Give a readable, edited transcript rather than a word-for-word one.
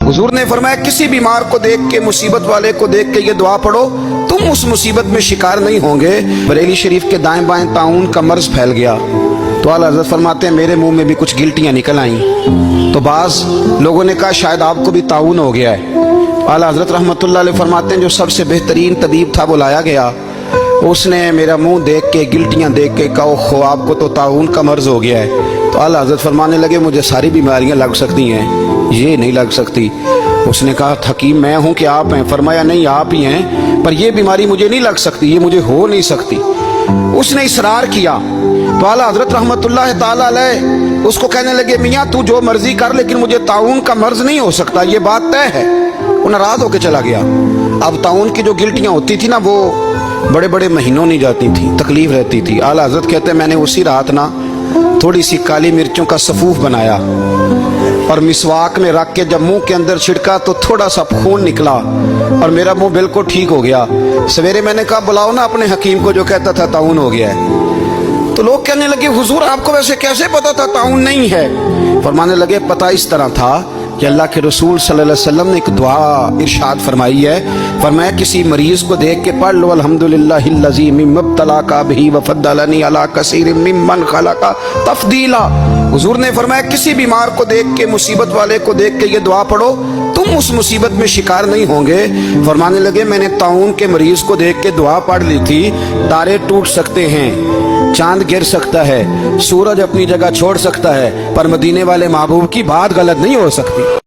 हुजूर ने फरमाया किसी बीमार को देख के, मुसीबत वाले को देख के ये दुआ पढ़ो, तुम उस मुसीबत में शिकार नहीं होंगे। बरेली शरीफ के दाएं बाएं ताउन का मर्ज फैल गया तो आला हज़रत फरमाते हैं मेरे मुंह में भी कुछ गिल्टियां निकल आईं। तो बाज लोगों ने कहा शायद आपको भी ताउन हो गया है। आला हज़रत रहमतुल्लाह अलैह फरमाते हैं जो सबसे बेहतरीन तबीब था वो लाया गया, उसने मेरा मुंह देख के गिल्टियां देख के कहा खो आपको तो ताउन का मर्ज हो गया है। तो आला हज़रत फरमाने लगे मुझे सारी बीमारियां लग सकती हैं, ये नहीं लग सकती। उसने कहा हकीम मैं हूं कि आप हैं? फरमाया नहीं आप ही हैं, पर ये बीमारी मुझे नहीं लग सकती, ये मुझे हो नहीं सकती। उसने इसरार किया तो आला हज़रत रहमतुल्लाह ताला अलैह उसको कहने लगे मियाँ तू जो मर्जी कर लेकिन मुझे ताउन का मर्ज नहीं हो सकता, ये बात तय है। वो नाराज होकर चला गया। अब ताउन की जो गिल्टियां होती थी ना वो बड़े बड़े महीनों नहीं जाती थी, तकलीफ रहती थी। आला हज़रत कहते मैंने उसी रात ना थोड़ी सी काली मिर्चों का सफूफ बनाया और मिसवाक में रख के जब मुंह के अंदर छिड़का तो थोड़ा सा खून निकला और मेरा मुंह बिल्कुल ठीक हो गया। सवेरे मैंने कहा बुलाओ ना अपने हकीम को जो कहता था ताउन हो गया है। तो लोग कहने लगे हुजूर आपको वैसे कैसे पता था ताउन नहीं है? फरमाने लगे पता इस तरह था कि अल्लाह के रसूल सल्लल्लाहु अलैहि वसल्लम ने एक दुआ इरशाद फरमाई है। फरमाया किसी मरीज को देख के पढ़ लो अल्हम्दुलिल्लाहिल्लज़ी मिम्मब्तलाका बिही वफद्दलनी अला कसीरिम मिम्मन खलका तफदीला। हुजूर ने फरमाया किसी बीमार को देख के, मुसीबत वाले को देख के ये दुआ पढ़ो, तुम उस मुसीबत में शिकार नहीं होंगे। फरमाने लगे मैंने ताउन के मरीज को देख के दुआ पढ़ ली थी। तारे टूट सकते हैं, चांद गिर सकता है, सूरज अपनी जगह छोड़ सकता है, पर मदीने वाले महबूब की बात गलत नहीं हो सकती।